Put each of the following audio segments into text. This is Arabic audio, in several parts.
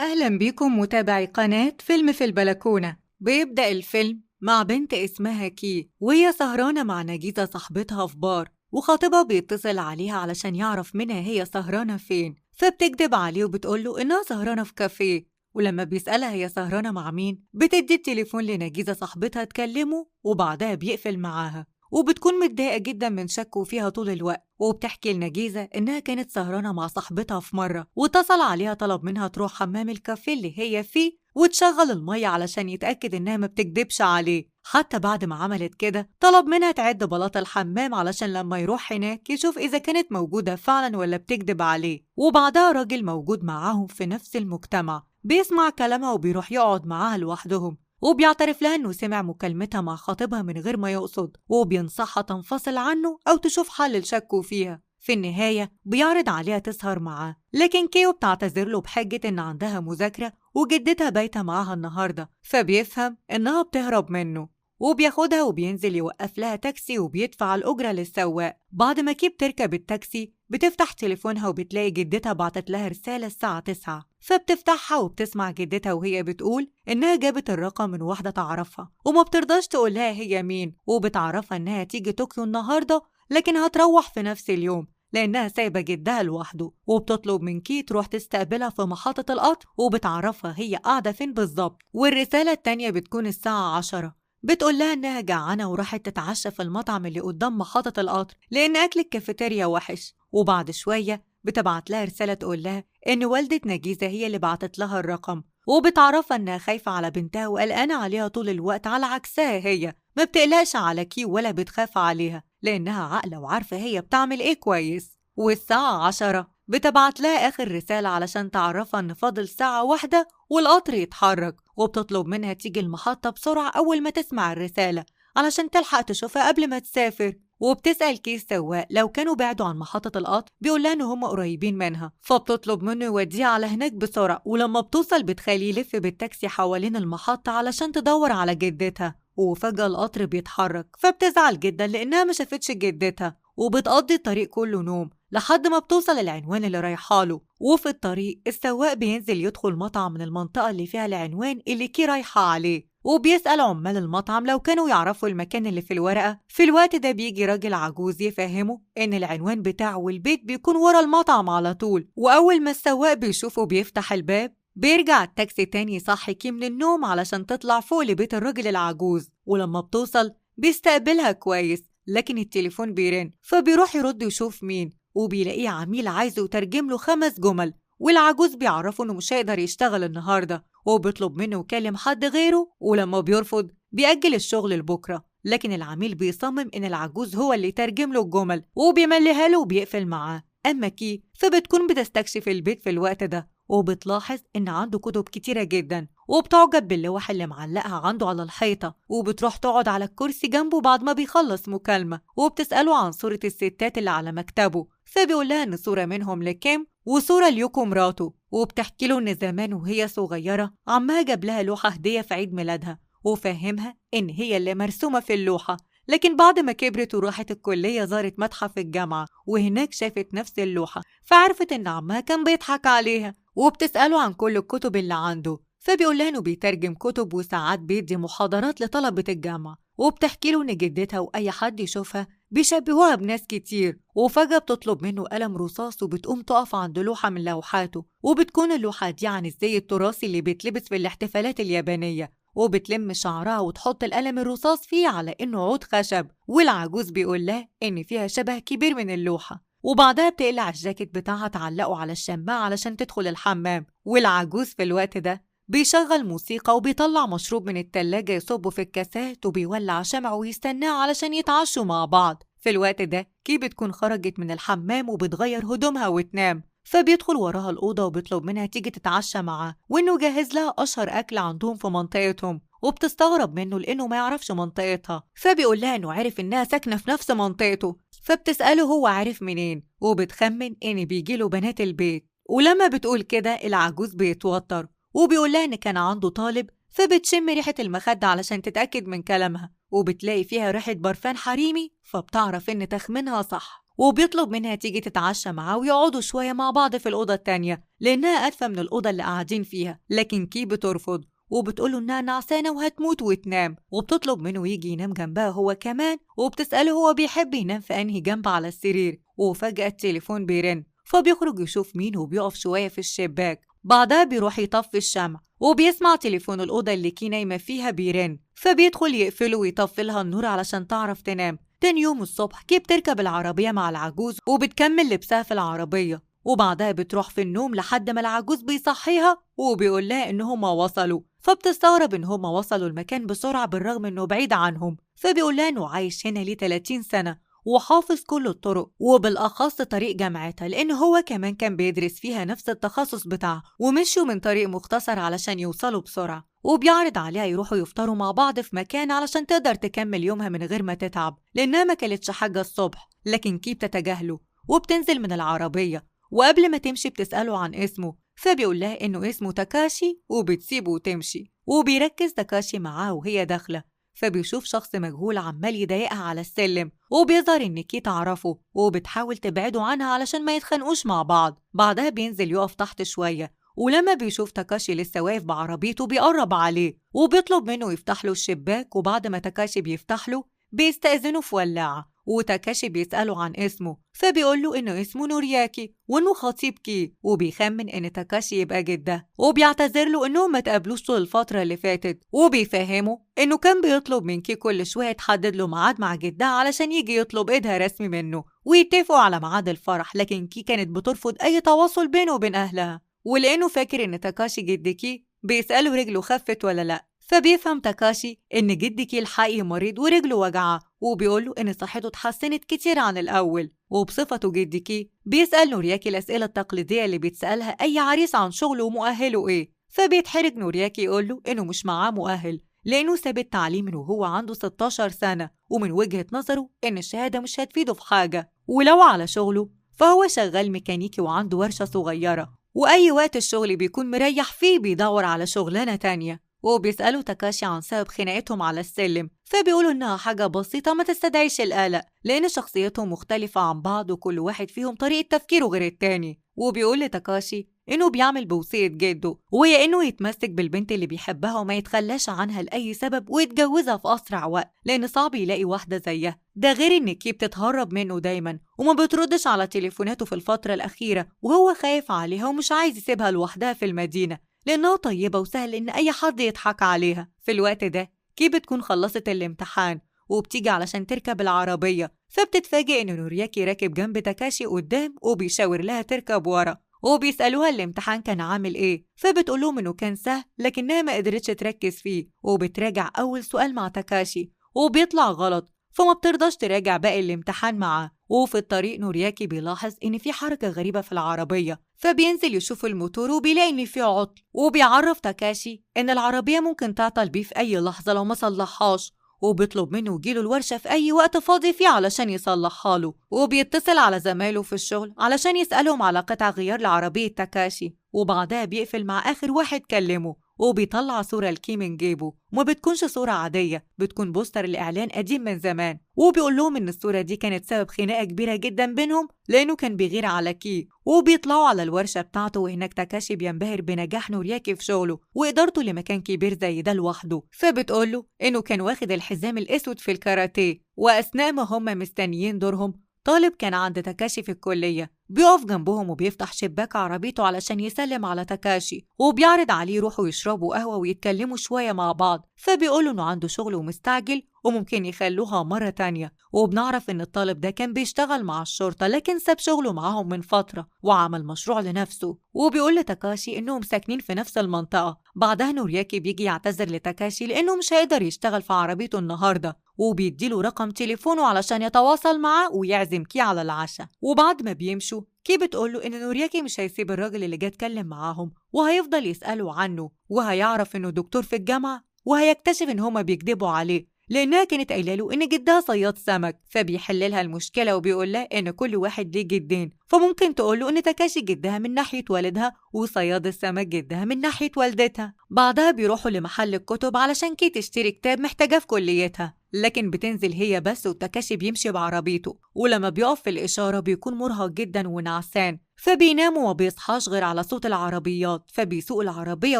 أهلا بيكم متابعي قناة فيلم في البلكونة. بيبدأ الفيلم مع بنت اسمها كي وهي سهرانة مع نجيزة صاحبتها في بار، وخطيبها بيتصل عليها علشان يعرف منها هي سهرانة فين، فبتكدب عليه وبتقوله إنها سهرانة في كافيه. ولما بيسألها هي سهرانة مع مين بتدي التليفون لنجيزة صاحبتها تكلمه، وبعدها بيقفل معاها وبتكون متضايقة جدا من شكه فيها طول الوقت. وبتحكي لنجيزة إنها كانت سهرانة مع صاحبتها في مرة واتصل عليها طلب منها تروح حمام الكافيه اللي هي فيه وتشغل المية علشان يتأكد إنها ما بتكدبش عليه. حتى بعد ما عملت كده طلب منها تعد بلاط الحمام علشان لما يروح هناك يشوف إذا كانت موجودة فعلا ولا بتكدب عليه. وبعدها راجل موجود معاهم في نفس المجتمع بيسمع كلامها وبيروح يقعد معاها لوحدهم، وبيعترف لها إنه سمع مكالمتها مع خطيبها من غير ما يقصد، وبينصحها تنفصل عنه أو تشوف حل لشكه فيها. في النهاية بيعرض عليها تسهر معاه، لكن كيو بتعتذر له بحجة إن عندها مذاكرة وجدتها بايتة معاها النهاردة، فبيفهم إنها بتهرب منه وبياخدها وبينزل يوقف لها تاكسي وبيدفع الأجرة للسواق. بعد ما كي بتركب التاكسي بتفتح تليفونها وبتلاقي جدتها بعتت لها رسالة الساعة 9، فبتفتحها وبتسمع جدتها وهي بتقول إنها جابت الرقم من واحدة تعرفها وما بترضاش تقولها هي مين، وبتعرفها إنها تيجي طوكيو النهاردة لكن هتروح في نفس اليوم لأنها سايبة جدها لوحده. وبتطلب من كي تروح تستقبلها في محطة القطر وبتعرفها هي قاعدة فين بالظبط. والرسالة التانية بتكون الساعة 10، بتقول لها إنها جعانة وراحت تتعشى في المطعم اللي قدام محطة القطر لأن أكل الكافيتيريا وحش. وبعد شوية بتبعت لها رسالة تقول لها إن والدة نجيزة هي اللي بعتت لها الرقم، وبتعرفها إنها خايفة على بنتها وقلقانة عليها طول الوقت على عكسها هي ما بتقلقش على كي ولا بتخاف عليها لأنها عاقلة وعارفة هي بتعمل إيه كويس. والساعة 10 بتبعت لها آخر رسالة علشان تعرفها إن فاضل ساعة واحدة والقطر يتحرك، وبتطلب منها تيجي المحطة بسرعة أول ما تسمع الرسالة علشان تلحق تشوفها قبل ما تسافر. وبتسأل كي السواق لو كانوا بعدوا عن محطة القطر بيقولها إن هم قريبين منها، فبتطلب منه يوديها على هناك بسرعة. ولما بتوصل بتخليه يلف بالتاكسي حوالين المحطة علشان تدور على جدتها. وفجأة القطر بيتحرك فبتزعل جدا لأنها ما شافتش جدتها، وبتقضي الطريق كله نوم لحد ما بتوصل العنوان اللي رايحاله. وفي الطريق السواق بينزل يدخل مطعم من المنطقة اللي فيها العنوان اللي كي رايحة عليه، وبيسأل عمال المطعم لو كانوا يعرفوا المكان اللي في الورقة. في الوقت ده بيجي راجل عجوز يفهمه إن العنوان بتاعه والبيت بيكون ورا المطعم على طول. وأول ما السواق بيشوفه بيفتح الباب بيرجع التاكسي تاني يصحي كي من النوم علشان تطلع فوق لبيت الراجل العجوز. ولما بتوصل بيستقبلها كويس لكن التليفون بيرن، فبيروح يرد يشوف مين وبيلاقيه عميل عايزه يترجم له 5 جمل، والعجوز بيعرفه إنه مش هيقدر يشتغل النهاردة وبيطلب منه يكلم حد غيره. ولما بيرفض بيأجل الشغل لبكرة، لكن العميل بيصمم إن العجوز هو اللي يترجم له الجمل وبيمليها له وبيقفل معاه. أما كي فبتكون بتستكشف البيت في الوقت ده وبتلاحظ إن عنده كتب كتيرة جدا، وبتعجب باللوح اللي معلقها عنده على الحيطة، وبتروح تقعد على الكرسي جنبه بعد ما بيخلص مكالمة وبتسأله عن صورة الستات اللي على مكتبه، فبيقولها إن صورة منهم لكيم وصورة ليوكو مراته، وبتحكي له إن زمان وهي صغيرة عمها جاب لها لوحة هدية في عيد ميلادها وفهمها إن هي اللي مرسومة في اللوحة. لكن بعد ما كبرت وراحت الكلية زارت متحف الجامعة وهناك شافت نفس اللوحة فعرفت إن عمها كان بيضحك عليها، وبتسأله عن كل الكتب اللي عنده فبيقولها إنه بيترجم كتب وساعات بيدي محاضرات لطلبة الجامعة. وبتحكي له إن جدتها وأي حد يشوفها بيشبهوها بناس كتير. وفجأة بتطلب منه قلم رصاص وبتقوم تقف عند لوحة من لوحاته، وبتكون اللوحة دي عن الزي التراثي اللي بيتلبس في الاحتفالات اليابانية، وبتلم شعرها وتحط القلم الرصاص فيه على إنه عود خشب. والعجوز بيقول لها إن فيها شبه كبير من اللوحة، وبعدها بتقلع الجاكيت بتاعها تعلقه على الشماعة علشان تدخل الحمام. والعجوز في الوقت ده بيشغل موسيقى وبيطلع مشروب من التلاجة يصبه في الكاسات وبيولع شمع ويستناه علشان يتعشوا مع بعض. في الوقت ده كي بتكون خرجت من الحمام وبتغير هدومها وتنام، فبيدخل وراها الأوضة وبيطلب منها تيجي تتعشى معاه وإنه جهز لها أشهر أكل عندهم في منطقتهم، وبتستغرب منه لأنه ما يعرفش منطقتها، فبيقول لها إنه عارف إنها ساكنة في نفس منطقته، فبتسأله هو عارف منين وبتخمن إن بيجيله بنات البيت. ولما بتقول كده العجوز بيتوتر وبيقول لها إن كان عنده طالب، فبتشم ريحة المخدة علشان تتأكد من كلامها وبتلاقي فيها ريحة برفان حريمي، فبتعرف إن تخمينها صح. وبيطلب منها تيجي تتعشى معاه ويقعدوا شوية مع بعض في الأوضة التانية لأنها أدفى من الأوضة اللي قاعدين فيها، لكن كي بترفض وبتقوله إنها نعسانة وهتموت وتنام، وبتطلب منه يجي ينام جنبها هو كمان، وبتسأله هو بيحب ينام في أنهي جنب على السرير. وفجأة التليفون بيرن، فبيخرج يشوف مين وبيقف شوية في الشباك. بعدها بيروح يطفي الشمع وبيسمع تليفون الأوضة اللي كي نايمة فيها بيرن، فبيدخل يقفله ويطفي لها النور علشان تعرف تنام. تاني يوم الصبح كي بتركب العربية مع العجوز وبتكمل لبسها في العربية، وبعدها بتروح في النوم لحد ما العجوز بيصحيها وبيقول لها إن هما وصلوا، فبتستغرب إن هما وصلوا المكان بسرعة بالرغم إنه بعيد عنهم. فبيقول لها إنه عايش هنا ليه 30 سنة وحافظ كل الطرق وبالأخص طريق جامعتها لأن هو كمان كان بيدرس فيها نفس التخصص بتاعه، ومشوا من طريق مختصر علشان يوصلوا بسرعة. وبيعرض عليها يروحوا يفطروا مع بعض في مكان علشان تقدر تكمل يومها من غير ما تتعب لأنها ما كلتش حاجة الصبح، لكن كي بتتجاهله وبتنزل من العربية. وقبل ما تمشي بتسأله عن اسمه، فبيقول لها إنه اسمه تاكاشي وبتسيبه وتمشي. وبيركز تاكاشي معاه وهي داخلة، فبيشوف شخص مجهول عمال يضايقها على السلم، وبيظهر إن كي تعرفه وبتحاول تبعده عنها علشان ما يتخانقوش مع بعض. بعدها بينزل يقف تحت شوية، ولما بيشوف تاكاشي لسه واقف بعربيته بيقرب عليه وبيطلب منه يفتح له الشباك. وبعد ما تاكاشي بيفتح له بيستأذنه في ولاعة، وتاكاشي بيسأله عن اسمه، فبيقول له إنه اسمه نورياكي وإنه خطيب كي، وبيخمن إن تاكاشي يبقى جده، وبيعتذر له إنهم ما تقابلوش طول الفترة اللي فاتت، وبيفهمه إنه كان بيطلب من كي كل شوية تحدد له ميعاد مع جدها علشان يجي يطلب إيدها رسمي منه ويتفقوا على ميعاد الفرح، لكن كي كانت بترفض أي تواصل بينه وبين أهلها. ولأنه فاكر إن تاكاشي جد كي بيسأله رجله خفت ولا لأ، فبيفهم تاكاشي إن جد كي الحقيقي مريض ورجله وجعه، وبيقوله إن صحته اتحسنت كتير عن الأول. وبصفته جد كي بيسأل نورياكي الأسئلة التقليدية اللي بيتسألها أي عريس عن شغله ومؤهله إيه، فبيتحرج نورياكي يقوله إنه مش معاه مؤهل لأنه ساب التعليم من وهو عنده 16 سنة، ومن وجهة نظره إن الشهادة مش هتفيده في حاجة. ولو على شغله فهو شغال ميكانيكي وعنده ورشة صغيرة، وأي وقت الشغل بيكون مريح فيه بيدور على شغلانة تانية. وبيسألوا تاكاشي عن سبب خناقتهم على السلم، فبيقولوا إنها حاجة بسيطة ما تستدعيش القلق لأن شخصيتهم مختلفة عن بعض وكل واحد فيهم طريقة تفكيره غير التاني. وبيقول لتاكاشي إنه بيعمل بوصية جده، وهي إنه يتمسك بالبنت اللي بيحبها وما يتخلاش عنها لأي سبب ويتجوزها في أسرع وقت لأن صعب يلاقي واحدة زيها. ده غير إن كي بتتهرب منه دايما وما بتردش على تليفوناته في الفترة الأخيرة، وهو خايف عليها ومش عايز يسيبها لوحدها في المدينة لأنها طيبة وسهل إن أي حد يضحك عليها. في الوقت ده كي بتكون خلصت الامتحان وبتيجي علشان تركب العربية، فبتتفاجئ إن نورياكي راكب جنب تاكاشي قدام وبيشاور لها تركب ورا، وبيسألوها الامتحان كان عامل إيه، فبتقولهم إنه كان سهل لكنها ما قدرتش تركز فيه، وبتراجع أول سؤال مع تاكاشي وبيطلع غلط، فما بترضاش تراجع باقي الامتحان معاه. وفي الطريق نورياكي بيلاحظ إن في حركة غريبة في العربية، فبينزل يشوف الموتور وبيلاقي إن في عطل، وبيعرف تاكاشي إن العربية ممكن تعطل بيه في أي لحظة لو ما صلحهاش، وبيطلب منه يجيله الورشة في أي وقت فاضي فيه علشان يصلحها له. وبيتصل على زمايله في الشغل علشان يسألهم على قطع غيار لعربية تاكاشي، وبعدها بيقفل مع آخر واحد كلمه وبيطلع صورة لكي من جيبه، وما بتكونش صورة عادية، بتكون بوستر لإعلان قديم من زمان، وبيقول لهم إن الصورة دي كانت سبب خناقة كبيرة جدا بينهم لأنه كان بيغير على كي. وبيطلعوا على الورشة بتاعته، وهناك تاكاشي بينبهر بنجاح نورياكي في شغله وإدارته لمكان كبير زي ده لوحده، فبتقوله إنه كان واخد الحزام الأسود في الكاراتيه، وأثناء ما هم مستنيين دورهم طالب كان عند تاكاشي في الكلية بيقف جنبهم وبيفتح شباك عربيته علشان يسلم على تاكاشي، وبيعرض عليه يروحوا يشربوا قهوة ويتكلموا شوية مع بعض، فبيقولوا إنه عنده شغل ومستعجل وممكن يخلوها مرة تانية. وبنعرف إن الطالب ده كان بيشتغل مع الشرطة لكن ساب شغله معاهم من فترة وعمل مشروع لنفسه، وبيقول لتاكاشي إنهم ساكنين في نفس المنطقة. بعدها نورياكي بيجي يعتذر لتاكاشي لأنه مش هيقدر يشتغل في عربيته النهاردة، وبيديله رقم تليفونه علشان يتواصل معاه ويعزم كي على العشاء. وبعد ما بيمشوا كي بتقوله إن نورياكي مش هيسيب الراجل اللي جه اتكلم معاهم وهيفضل يسأله عنه، وهيعرف إنه دكتور في الجامعة، وهيكتشف إن هما بيكذبوا عليه لأنها كانت قايله له إن جدها صياد سمك، فبيحللها المشكلة وبيقول لها إن كل واحد ليه جدين، فممكن تقوله إن تاكاشي جدها من ناحية والدها وصياد السمك جدها من ناحية والدتها. بعدها بيروحوا لمحل الكتب علشان كي تشتري كتاب محتاجاه في كليتها، لكن بتنزل هي بس وتاكاشي بيمشي بعربيته، ولما بيقف في الإشارة بيكون مرهق جدا ونعسان، فبينام وما بيصحاش غير على صوت العربيات، فبيسوق العربية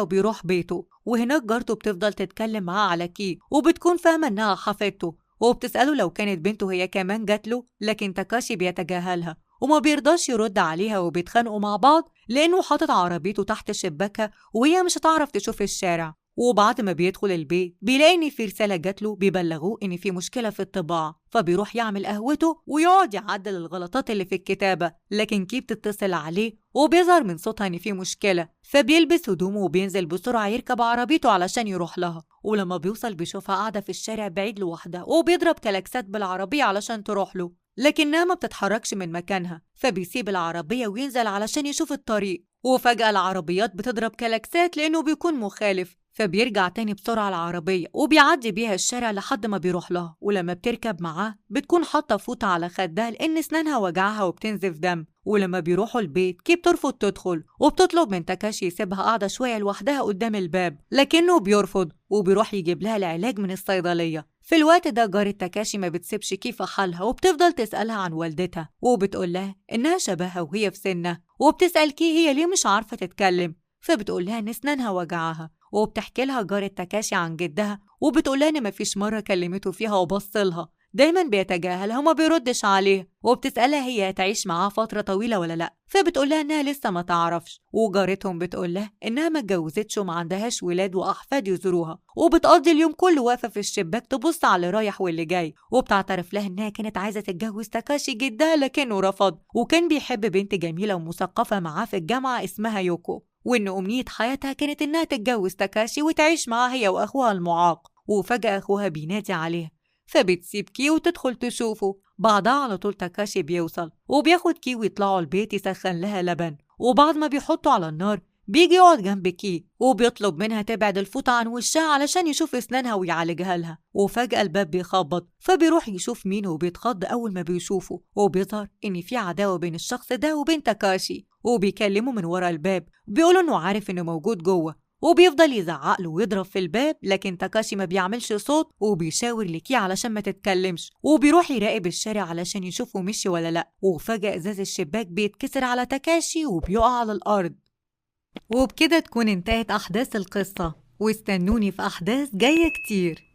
وبيروح بيته. وهناك جارته بتفضل تتكلم معاه على كي، وبتكون فاهمة إنها حفيدته، وبتسأله لو كانت بنته هي كمان جاتله، لكن تاكاشي بيتجاهلها وما بيرضاش يرد عليها، وبيتخانقوا مع بعض لأنه حاطط عربيته تحت شباكها وهي مش هتعرف تشوف الشارع. وبعد ما بيدخل البيت بيلاقي إن في رسالة جاتله بيبلغوه إن في مشكلة في الطباعة، فبيروح يعمل قهوته ويقعد يعدل الغلطات اللي في الكتابة، لكن كي بتتصل عليه وبيظهر من صوتها إن في مشكلة، فبيلبس هدومه وبينزل بسرعة يركب عربيته علشان يروح لها. ولما بيوصل بيشوفها قاعدة في الشارع بعيد لوحدها، وبيضرب كلاكسات بالعربية علشان تروح له، لكنها ما بتتحركش من مكانها، فبيسيب العربية وينزل علشان يشوف الطريق. وفجأة العربيات بتضرب كلاكسات لأنه بيكون مخالف، فبيرجع تاني بسرعة العربية وبيعدي بيها الشارع لحد ما بيروح لها. ولما بتركب معاه بتكون حاطة فوطة على خدها لأن أسنانها وجعها وبتنزف دم. ولما بيروحوا البيت كي بترفض تدخل، وبتطلب من تاكاشي يسيبها قاعدة شوية لوحدها قدام الباب، لكنه بيرفض وبيروح يجيب لها العلاج من الصيدلية. في الوقت ده جارة تاكاشي ما بتسيبش كي في حالها، وبتفضل تسألها عن والدتها، وبتقول لها إنها شبهها وهي في سنها، وبتسأل كي هي ليه مش عارفة تتكلم، فبتقول لها إن أسنانها وجعها. وبتحكي لها جارة تاكاشي عن جدها، وبتقول لها إن مفيش مرة كلمته فيها وبصلها، دايما بيتجاهلها وما بيردش عليها. وبتسألها هي هتعيش معاه فترة طويلة ولا لأ، فبتقول لها إنها لسه ما تعرفش. وجارتهم بتقول لها إنها ما اتجوزتش وما عندهاش ولاد وأحفاد يزوروها، وبتقضي اليوم كله واقفة في الشباك تبص على اللي رايح واللي جاي. وبتعترف لها إنها كانت عايزة تتجوز تاكاشي جدها لكنه رفض، وكان بيحب بنت جميلة ومثقفة معاه في الجامعة اسمها يوكو، وإن أمنية حياتها كانت إنها تتجوز تاكاشي وتعيش معاه هي وأخوها المعاق. وفجأة أخوها بينادي عليها، فبتسيب كي وتدخل تشوفه. بعدها على طول تاكاشي بيوصل وبياخد كي ويطلعوا البيت يسخن لها لبن، وبعد ما بيحطوا على النار بيجي يقعد جنب كي وبيطلب منها تبعد الفوطة عن وشها علشان يشوف اسنانها ويعالجها لها. وفجأة الباب بيخبط، فبيروح يشوف مين وبيتخض أول ما بيشوفه، وبيظهر إن في عداوة بين الشخص ده وبين تاكاشي، وبيكلمه من ورا الباب بيقولوا إنه عارف إنه موجود جوه، وبيفضل يزعق له ويضرب في الباب، لكن تاكاشي ما بيعملش صوت وبيشاور لكي علشان ما تتكلمش. وبيروح يراقب الشارع علشان يشوفه مشي ولا لأ. وفجأة إزاز الشباك بيتكسر على تاكاشي وبيقع على الأرض. وبكده تكون انتهت أحداث القصة، واستنوني في أحداث جاية كتير.